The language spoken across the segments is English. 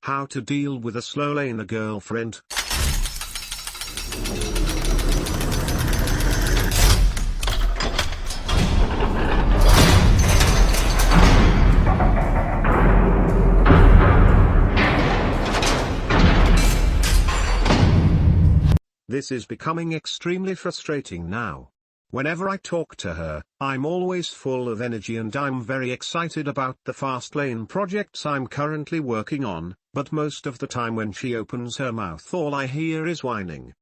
How to deal with a slowlaner girlfriend. This is becoming extremely frustrating now. Whenever I talk to her, I'm always full of energy and I'm very excited about the fast lane projects I'm currently working on, but most of the time when she opens her mouth all I hear is whining.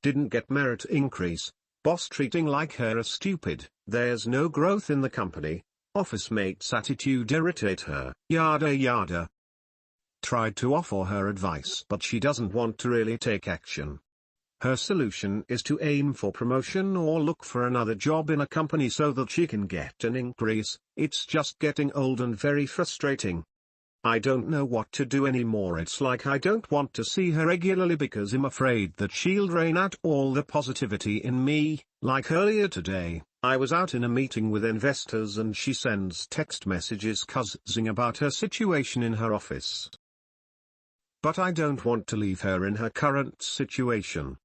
Didn't get merit increase, boss treating like her as stupid, there's no growth in the company, office mates' attitude irritate her, yada yada. Tried to offer her advice but she doesn't want to really take action. Her solution is to aim for promotion or look for another job in a company so that she can get an increase. It's just getting old and very frustrating. I don't know what to do anymore. It's like I don't want to see her regularly because I'm afraid that she'll drain out all the positivity in me. Like earlier today, I was out in a meeting with investors and she sends text messages cussing about her situation in her office. But I don't want to leave her in her current situation.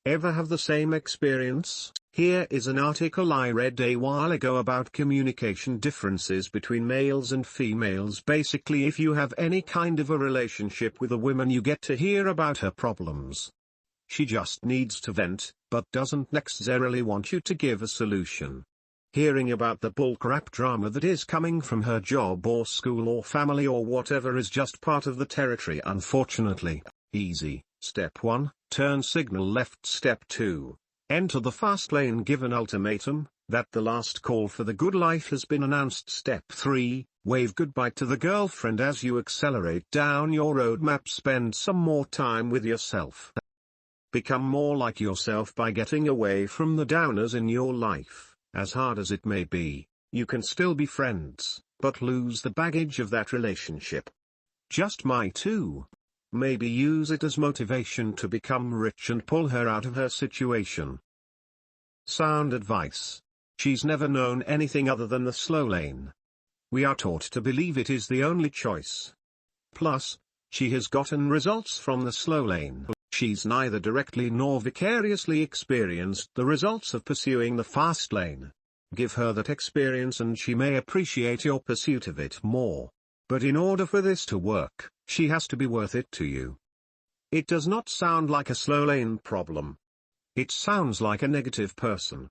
Ever have the same experience? Here is an article I read a while ago about communication differences between males and females. Basically, if you have any kind of a relationship with a woman, you get to hear about her problems. She just needs to vent, but doesn't necessarily want you to give a solution. Hearing about the bullcrap drama that is coming from her job or school or family or whatever is just part of the territory, unfortunately. Easy. Step 1, turn signal left. Step 2, enter the fast lane. Give an ultimatum, that the last call for the good life has been announced. Step 3, wave goodbye to the girlfriend as you accelerate down your roadmap. Spend some more time with yourself. Become more like yourself by getting away from the downers in your life. As hard as it may be, you can still be friends, but lose the baggage of that relationship. Just my 2. Maybe use it as motivation to become rich and pull her out of her situation. Sound advice. She's never known anything other than the slow lane. We are taught to believe it is the only choice. Plus, she has gotten results from the slow lane. She's neither directly nor vicariously experienced the results of pursuing the fast lane. Give her that experience and she may appreciate your pursuit of it more. But in order for this to work, she has to be worth it to you. It does not sound like a slow lane problem. It sounds like a negative person.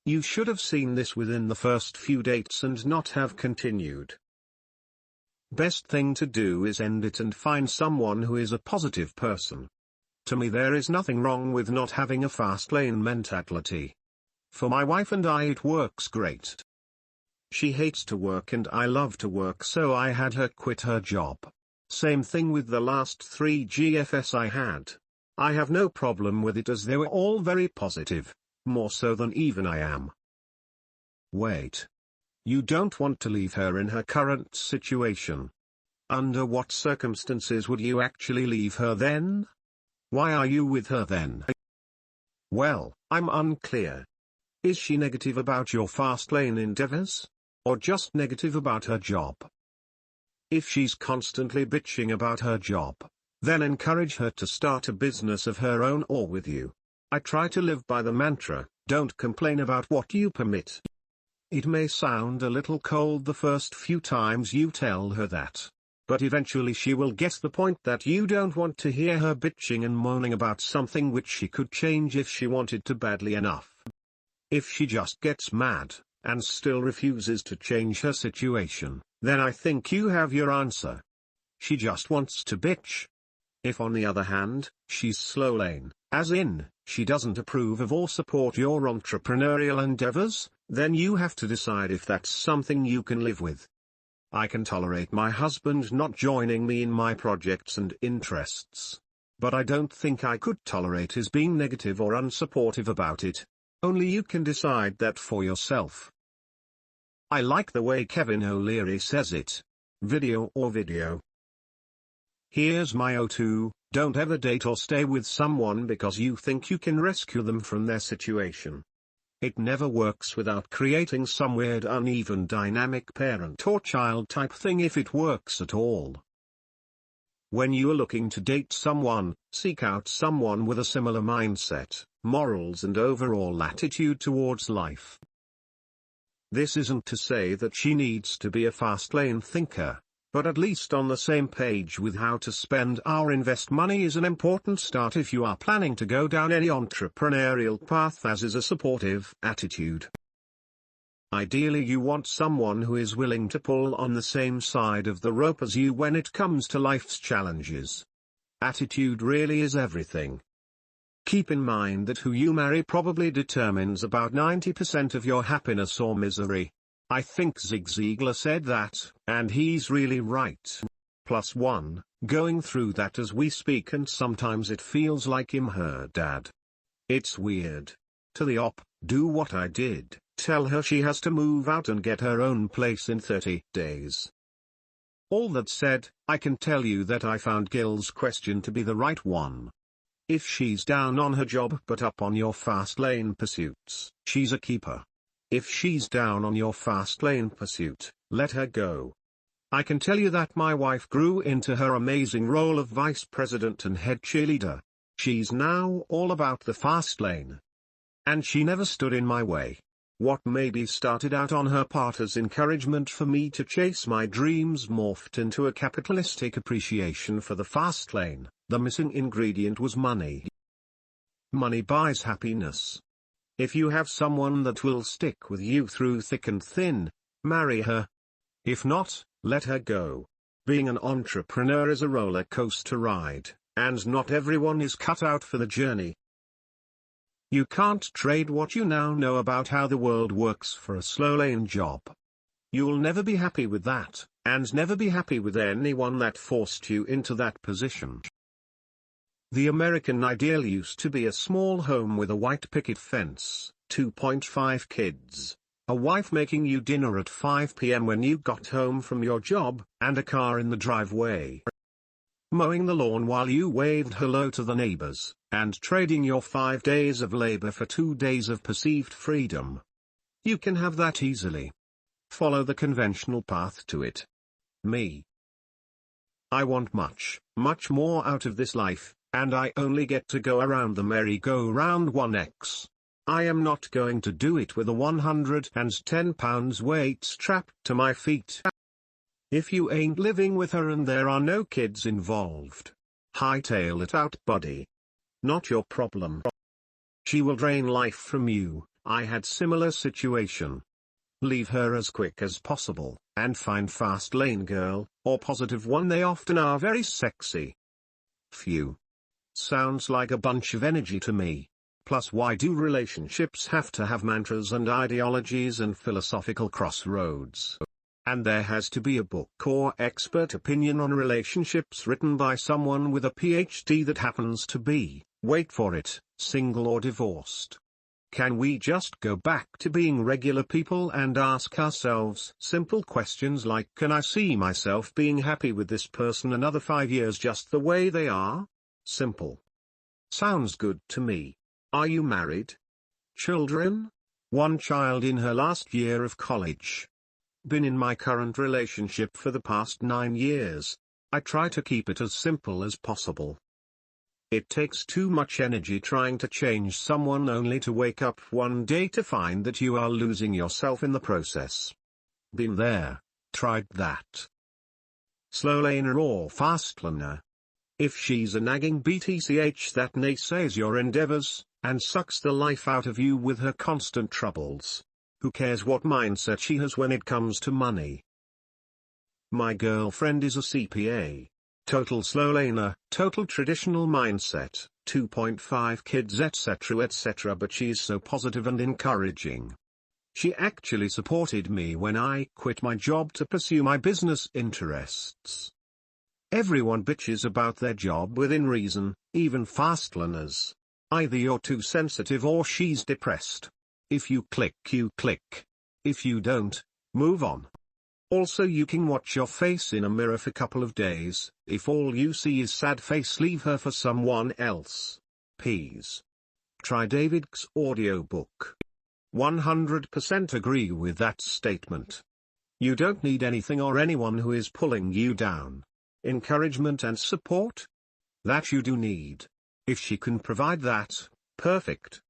You should have seen this within the first few dates and not have continued. Best thing to do is end it and find someone who is a positive person. To me, there is nothing wrong with not having a fast lane mentality. For my wife and I, it works great. She hates to work and I love to work, so I had her quit her job. Same thing with the last 3 GFS I had. I have no problem with it as they were all very positive, more so than even I am. Wait. You don't want to leave her in her current situation. Under what circumstances would you actually leave her then? Why are you with her then? Well, I'm unclear. Is she negative about your fast lane endeavors? Or just negative about her job? If she's constantly bitching about her job, then encourage her to start a business of her own or with you. I try to live by the mantra, don't complain about what you permit. It may sound a little cold the first few times you tell her that, but eventually she will get the point that you don't want to hear her bitching and moaning about something which she could change if she wanted to badly enough. If she just gets mad, and still refuses to change her situation, then I think you have your answer. She just wants to bitch. If on the other hand, she's slow lane, as in, she doesn't approve of or support your entrepreneurial endeavors, then you have to decide if that's something you can live with. I can tolerate my husband not joining me in my projects and interests. But I don't think I could tolerate his being negative or unsupportive about it. Only you can decide that for yourself. I like the way Kevin O'Leary says it. Video or video. Here's my O2, don't ever date or stay with someone because you think you can rescue them from their situation. It never works without creating some weird uneven dynamic parent or child type thing if it works at all. When you are looking to date someone, seek out someone with a similar mindset, morals and overall attitude towards life. This isn't to say that she needs to be a fast-lane thinker, but at least on the same page with how to spend or invest money is an important start if you are planning to go down any entrepreneurial path, as is a supportive attitude. Ideally, you want someone who is willing to pull on the same side of the rope as you when it comes to life's challenges. Attitude really is everything. Keep in mind that who you marry probably determines about 90% of your happiness or misery. I think Zig Ziglar said that, and he's really right. +1, going through that as we speak, and sometimes it feels like I'm her dad. It's weird. To the op, do what I did, tell her she has to move out and get her own place in 30 days. All that said, I can tell you that I found Gil's question to be the right one. If she's down on her job but up on your fast lane pursuits, she's a keeper. If she's down on your fast lane pursuit, let her go. I can tell you that my wife grew into her amazing role of vice president and head cheerleader. She's now all about the fast lane. And she never stood in my way. What maybe started out on her part as encouragement for me to chase my dreams morphed into a capitalistic appreciation for the fast lane. The missing ingredient was money. Money buys happiness. If you have someone that will stick with you through thick and thin, marry her. If not, let her go. Being an entrepreneur is a roller coaster ride, and not everyone is cut out for the journey. You can't trade what you now know about how the world works for a slow lane job. You'll never be happy with that, and never be happy with anyone that forced you into that position. The American ideal used to be a small home with a white picket fence, 2.5 kids, a wife making you dinner at 5 p.m. when you got home from your job, and a car in the driveway. Mowing the lawn while you waved hello to the neighbors, and trading your 5 days of labor for 2 days of perceived freedom. You can have that easily. Follow the conventional path to it. Me. I want much, much more out of this life, and I only get to go around the merry-go-round 1x. I am not going to do it with a 110 pounds weight strapped to my feet. If you ain't living with her and there are no kids involved, hightail it out, buddy. Not your problem. She will drain life from you. I had similar situation. Leave her as quick as possible, and find fast lane girl, or positive one. They often are very sexy. Phew. Sounds like a bunch of energy to me. Plus, why do relationships have to have mantras and ideologies and philosophical crossroads? And there has to be a book or expert opinion on relationships written by someone with a PhD that happens to be, wait for it, single or divorced. Can we just go back to being regular people and ask ourselves simple questions like, can I see myself being happy with this person another 5 years just the way they are? Simple. Sounds good to me. Are you married? Children? One child in her last year of college. Been in my current relationship for the past 9 years. I try to keep it as simple as possible. It takes too much energy trying to change someone only to wake up one day to find that you are losing yourself in the process. Been there, tried that. Slowlaner or fastlaner. If she's a nagging BTCH that naysays your endeavors, and sucks the life out of you with her constant troubles, who cares what mindset she has when it comes to money? My girlfriend is a CPA. Total slowlaner, total traditional mindset, 2.5 kids etc., but she's so positive and encouraging. She actually supported me when I quit my job to pursue my business interests. Everyone bitches about their job within reason, even fastlaners. Either you're too sensitive or she's depressed. If you click, you click. If you don't, move on. Also, you can watch your face in a mirror for a couple of days. If all you see is sad face, leave her for someone else. Peas. Try David's audiobook. 100% agree with that statement. You don't need anything or anyone who is pulling you down. encouragement and support? That you do need. If she can provide that, perfect.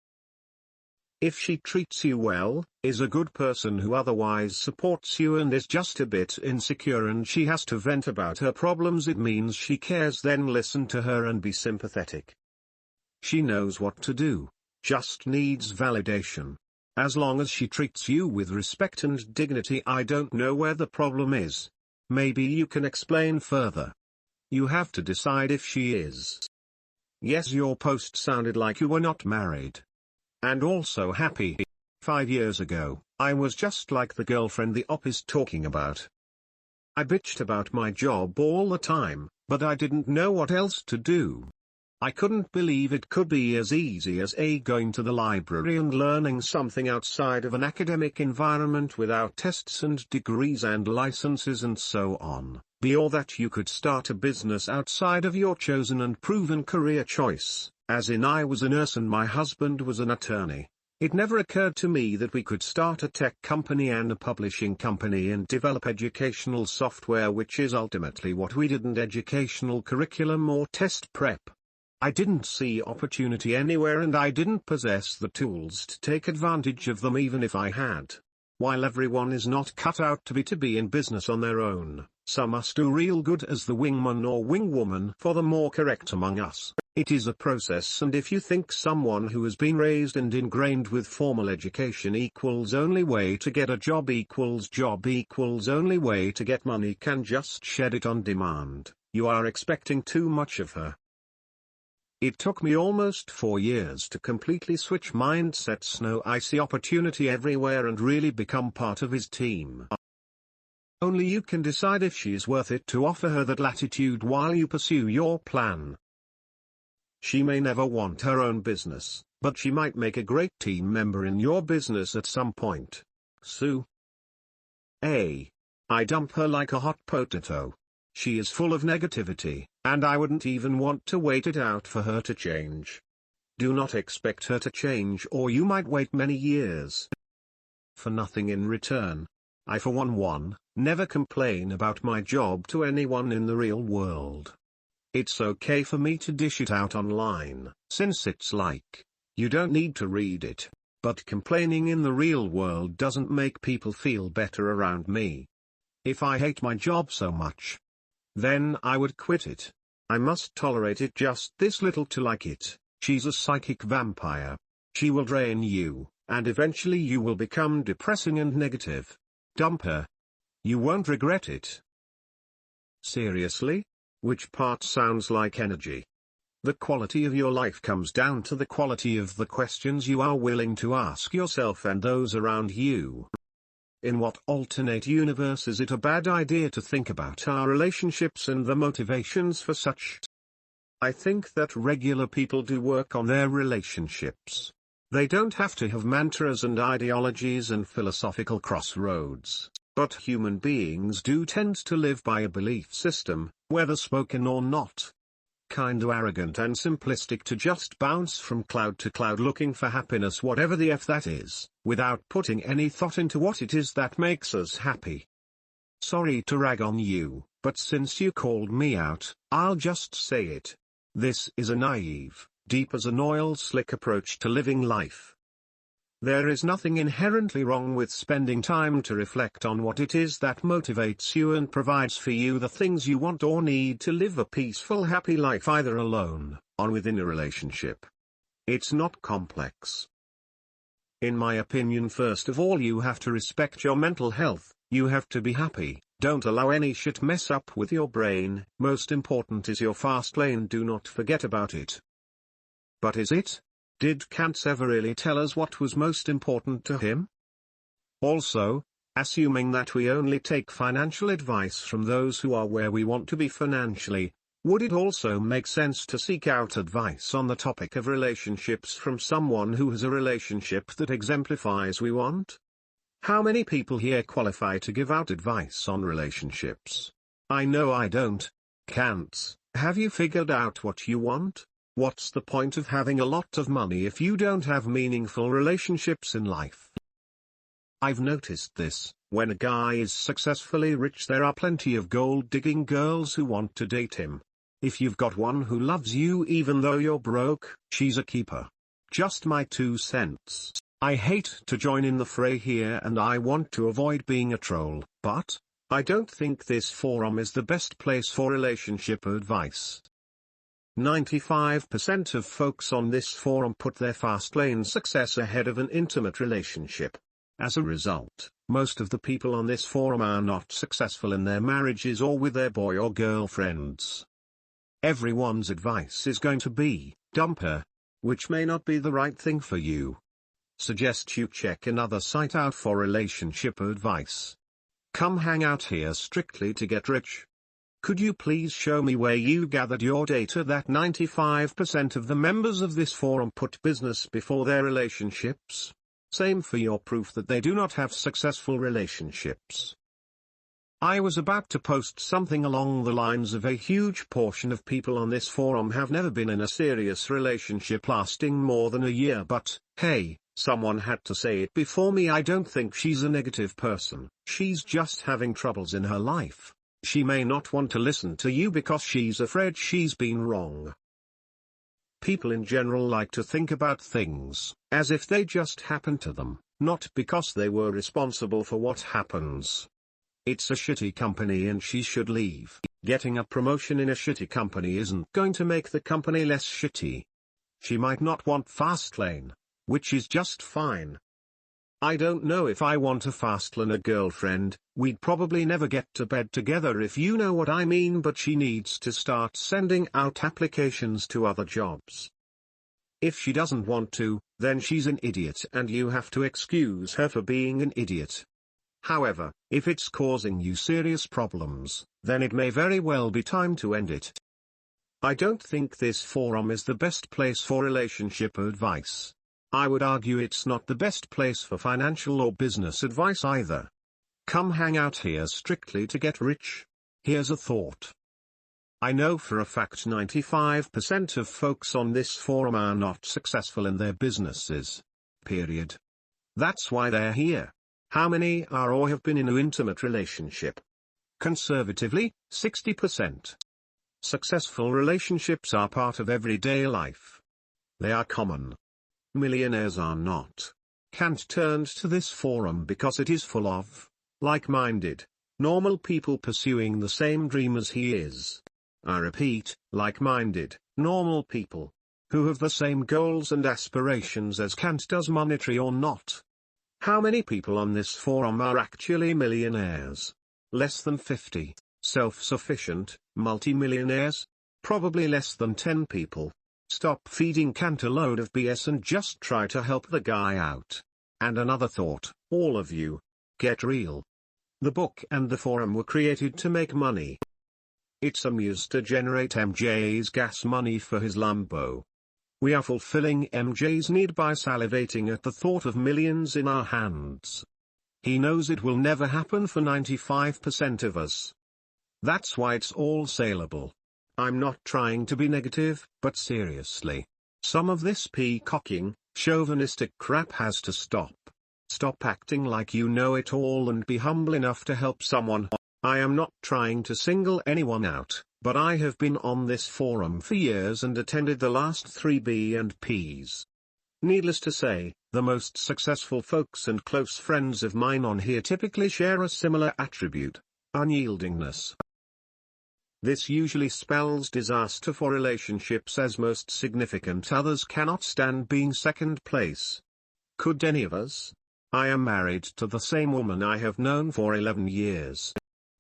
If she treats you well, is a good person who otherwise supports you and is just a bit insecure and she has to vent about her problems, it means she cares, then listen to her and be sympathetic. She knows what to do, just needs validation. As long as she treats you with respect and dignity, I don't know where the problem is. Maybe you can explain further. You have to decide if she is. Yes, your post sounded like you were not married. And also happy. 5 years ago, I was just like the girlfriend the op is talking about. I bitched about my job all the time, but I didn't know what else to do. I couldn't believe it could be as easy as going to the library and learning something outside of an academic environment without tests and degrees and licenses and so on, or that you could start a business outside of your chosen and proven career choice. As in, I was a nurse and my husband was an attorney. It never occurred to me that we could start a tech company and a publishing company and develop educational software, which is ultimately what we did, and educational curriculum or test prep. I didn't see opportunity anywhere and I didn't possess the tools to take advantage of them even if I had. While everyone is not cut out to be in business on their own, some must do real good as the wingman or wingwoman for the more correct among us. It is a process, and if you think someone who has been raised and ingrained with formal education equals only way to get a job equals only way to get money can just shed it on demand, you are expecting too much of her. It took me almost 4 years to completely switch mindsets. Now I see opportunity everywhere and really become part of his team. Only you can decide if she is worth it to offer her that latitude while you pursue your plan. She may never want her own business, but she might make a great team member in your business at some point. Sue. I dump her like a hot potato. She is full of negativity, and I wouldn't even want to wait it out for her to change. Do not expect her to change or you might wait many years for nothing in return. I for one never complain about my job to anyone in the real world. It's okay for me to dish it out online, since it's like, you don't need to read it, but complaining in the real world doesn't make people feel better around me. If I hate my job so much, then I would quit it. I must tolerate it just this little to like it. She's a psychic vampire. She will drain you, and eventually you will become depressing and negative. Dump her. You won't regret it. Seriously? Which part sounds like energy? The quality of your life comes down to the quality of the questions you are willing to ask yourself and those around you. In what alternate universe is it a bad idea to think about our relationships and the motivations for such? I think that regular people do work on their relationships. They don't have to have mantras and ideologies and philosophical crossroads. But human beings do tend to live by a belief system, whether spoken or not. Kinda arrogant and simplistic to just bounce from cloud to cloud looking for happiness, whatever the F that is, without putting any thought into what it is that makes us happy. Sorry to rag on you, but since you called me out, I'll just say it. This is a naive, deep as an oil slick approach to living life. There is nothing inherently wrong with spending time to reflect on what it is that motivates you and provides for you the things you want or need to live a peaceful, happy life, either alone, or within a relationship. It's not complex. In my opinion, first of all, you have to respect your mental health. You have to be happy. Don't allow any shit mess up with your brain. Most important is your fast lane. Do not forget about it. But is it? Did Kant ever really tell us what was most important to him? Also, assuming that we only take financial advice from those who are where we want to be financially, would it also make sense to seek out advice on the topic of relationships from someone who has a relationship that exemplifies we want? How many people here qualify to give out advice on relationships? I know I don't. Kant, have you figured out what you want? What's the point of having a lot of money if you don't have meaningful relationships in life? I've noticed this. When a guy is successfully rich, there are plenty of gold-digging girls who want to date him. If you've got one who loves you even though you're broke, she's a keeper. Just my 2 cents. I hate to join in the fray here and I want to avoid being a troll, but I don't think this forum is the best place for relationship advice. 95% of folks on this forum put their fast lane success ahead of an intimate relationship. As a result, most of the people on this forum are not successful in their marriages or with their boy or girlfriends. Everyone's advice is going to be, dump her. Which may not be the right thing for you. Suggest you check another site out for relationship advice. Come hang out here strictly to get rich. Could you please show me where you gathered your data that 95% of the members of this forum put business before their relationships? Same for your proof that they do not have successful relationships. I was about to post something along the lines of a huge portion of people on this forum have never been in a serious relationship lasting more than a year, but, hey, someone had to say it before me. I don't think she's a negative person, she's just having troubles in her life. She may not want to listen to you because she's afraid she's been wrong. People in general like to think about things as if they just happened to them, not because they were responsible for what happens. It's a shitty company and she should leave. Getting a promotion in a shitty company isn't going to make the company less shitty. She might not want Fastlane, which is just fine. I don't know if I want a Fastlane girlfriend. We'd probably never get to bed together if you know what I mean, but she needs to start sending out applications to other jobs. If she doesn't want to, then she's an idiot and you have to excuse her for being an idiot. However, if it's causing you serious problems, then it may very well be time to end it. I don't think this forum is the best place for relationship advice. I would argue it's not the best place for financial or business advice either. Come hang out here strictly to get rich. Here's a thought. I know for a fact 95% of folks on this forum are not successful in their businesses. Period. That's why they're here. How many are or have been in an intimate relationship? Conservatively, 60%. Successful relationships are part of everyday life. They are common. Millionaires are not. Kant turned to this forum because it is full of like-minded, normal people pursuing the same dream as he is. I repeat, like-minded, normal people, who have the same goals and aspirations as Kant does, monetary or not. How many people on this forum are actually millionaires? Less than 50. Self-sufficient, multi-millionaires? Probably less than 10 people. Stop feeding Kant a load of BS and just try to help the guy out. And another thought, all of you, get real. The book and the forum were created to make money. It's amused to generate MJ's gas money for his Lambo. We are fulfilling MJ's need by salivating at the thought of millions in our hands. He knows it will never happen for 95% of us. That's why it's all saleable. I'm not trying to be negative, but seriously. Some of this peacocking, chauvinistic crap has to stop. Stop acting like you know it all and be humble enough to help someone. I am not trying to single anyone out, but I have been on this forum for years and attended the last 3 B&Ps. Needless to say, the most successful folks and close friends of mine on here typically share a similar attribute: unyieldingness. This usually spells disaster for relationships, as most significant others cannot stand being second place. Could any of us? I am married to the same woman I have known for 11 years.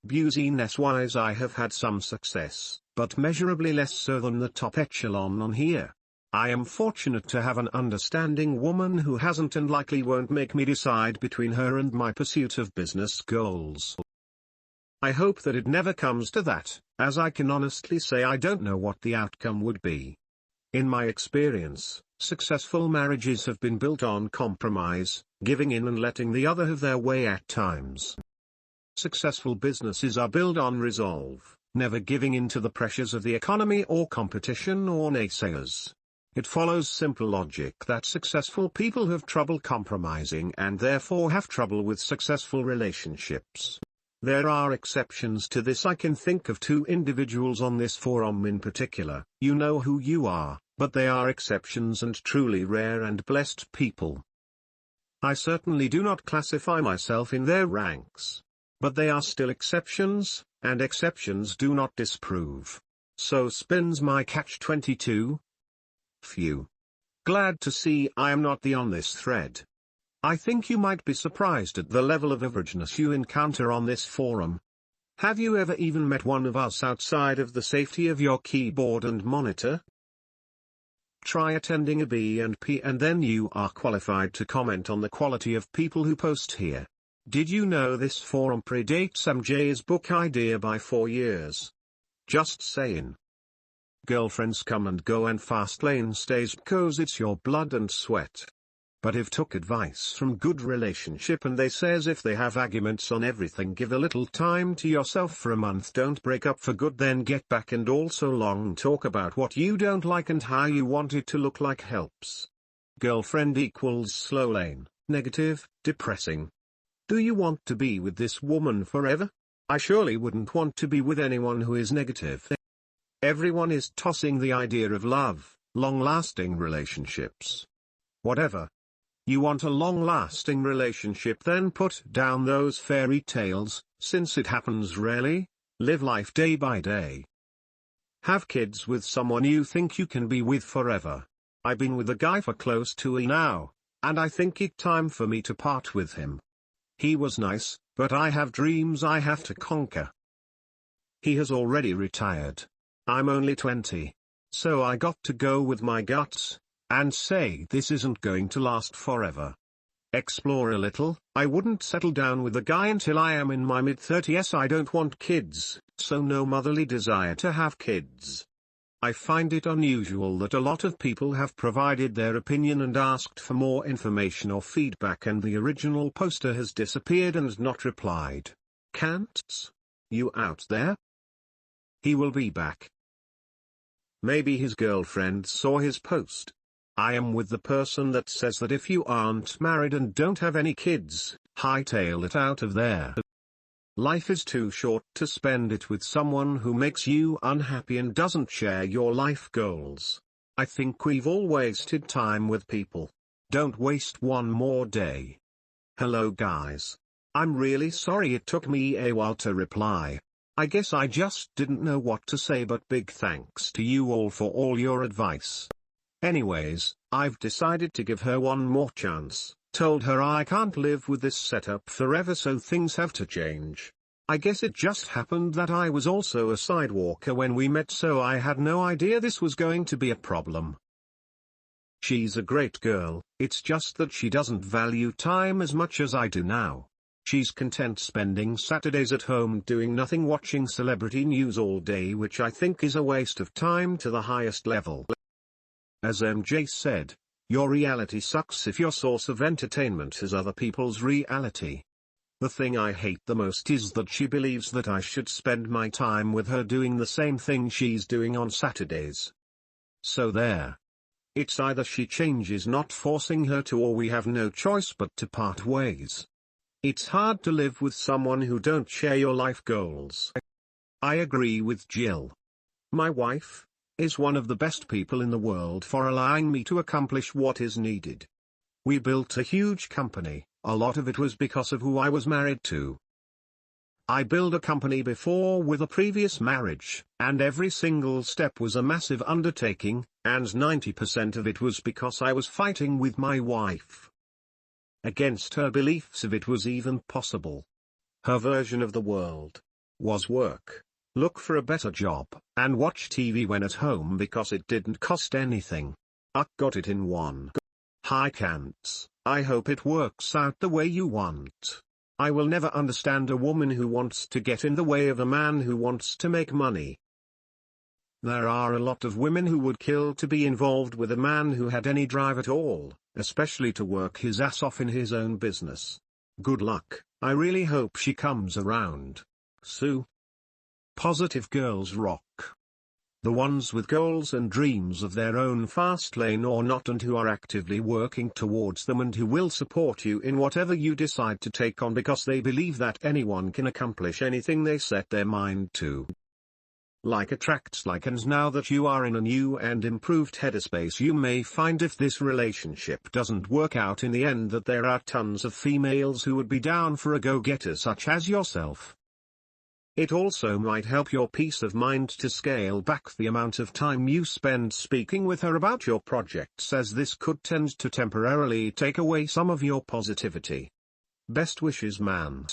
Business-wise I have had some success, but measurably less so than the top echelon on here. I am fortunate to have an understanding woman who hasn't and likely won't make me decide between her and my pursuit of business goals. I hope that it never comes to that, as I can honestly say I don't know what the outcome would be. In my experience, successful marriages have been built on compromise, giving in and letting the other have their way at times. Successful businesses are built on resolve, never giving in to the pressures of the economy or competition or naysayers. It follows simple logic that successful people have trouble compromising and therefore have trouble with successful relationships. There are exceptions to this. I can think of 2 individuals on this forum in particular. You know who you are, but they are exceptions and truly rare and blessed people. I certainly do not classify myself in their ranks. But they are still exceptions, and exceptions do not disprove. So spins my catch-22. Phew. Glad to see I am not the on this thread. I think you might be surprised at the level of averageness you encounter on this forum. Have you ever even met one of us outside of the safety of your keyboard and monitor? Try attending a B&P and then you are qualified to comment on the quality of people who post here. Did you know this forum predates MJ's book idea by 4 years? Just saying. Girlfriends come and go and fast lane stays because it's your blood and sweat. But if took advice from good relationship and they says if they have arguments on everything, give a little time to yourself for a month, don't break up for good, then get back and also long talk about what you don't like and how you want it to look like helps. Girlfriend equals slow lane, negative, depressing. Do you want to be with this woman forever? I surely wouldn't want to be with anyone who is negative. Everyone is tossing the idea of love, long-lasting relationships. Whatever. You want a long-lasting relationship, then put down those fairy tales, since it happens rarely. Live life day by day. Have kids with someone you think you can be with forever. I've been with a guy for close to a year now, and I think it's time for me to part with him. He was nice, but I have dreams I have to conquer. He has already retired. I'm only 20. So I got to go with my guts, and say this isn't going to last forever. Explore a little. I wouldn't settle down with a guy until I am in my mid-30s. I don't want kids, so no motherly desire to have kids. I find it unusual that a lot of people have provided their opinion and asked for more information or feedback and the original poster has disappeared and not replied. Can't? You out there? He will be back. Maybe his girlfriend saw his post. I am with the person that says that if you aren't married and don't have any kids, hightail it out of there. Life is too short to spend it with someone who makes you unhappy and doesn't share your life goals. I think we've all wasted time with people. Don't waste one more day. Hello guys. I'm really sorry it took me a while to reply. I guess I just didn't know what to say, but big thanks to you all for all your advice. Anyways, I've decided to give her one more chance. Told her I can't live with this setup forever, so things have to change. I guess it just happened that I was also a sidewalker when we met, so I had no idea this was going to be a problem. She's a great girl, it's just that she doesn't value time as much as I do now. She's content spending Saturdays at home doing nothing, watching celebrity news all day, which I think is a waste of time to the highest level. As MJ said, your reality sucks if your source of entertainment is other people's reality. The thing I hate the most is that she believes that I should spend my time with her doing the same thing she's doing on Saturdays. So there. It's either she changes, not forcing her to, or we have no choice but to part ways. It's hard to live with someone who don't share your life goals. I agree with Jill. My wife is one of the best people in the world for allowing me to accomplish what is needed. We built a huge company, a lot of it was because of who I was married to. I built a company before with a previous marriage, and every single step was a massive undertaking, and 90% of it was because I was fighting with my wife against her beliefs if it was even possible. Her version of the world was work, look for a better job, and watch TV when at home because it didn't cost anything. I got it in one. Hi Cants, I hope it works out the way you want. I will never understand a woman who wants to get in the way of a man who wants to make money. There are a lot of women who would kill to be involved with a man who had any drive at all, especially to work his ass off in his own business. Good luck. I really hope she comes around. Sue. Positive girls rock. The ones with goals and dreams of their own, fast lane or not, and who are actively working towards them, and who will support you in whatever you decide to take on, because they believe that anyone can accomplish anything they set their mind to. Like attracts like, and now that you are in a new and improved headspace, you may find, if this relationship doesn't work out in the end, that there are tons of females who would be down for a go-getter such as yourself. It also might help your peace of mind to scale back the amount of time you spend speaking with her about your projects, as this could tend to temporarily take away some of your positivity. Best wishes, man.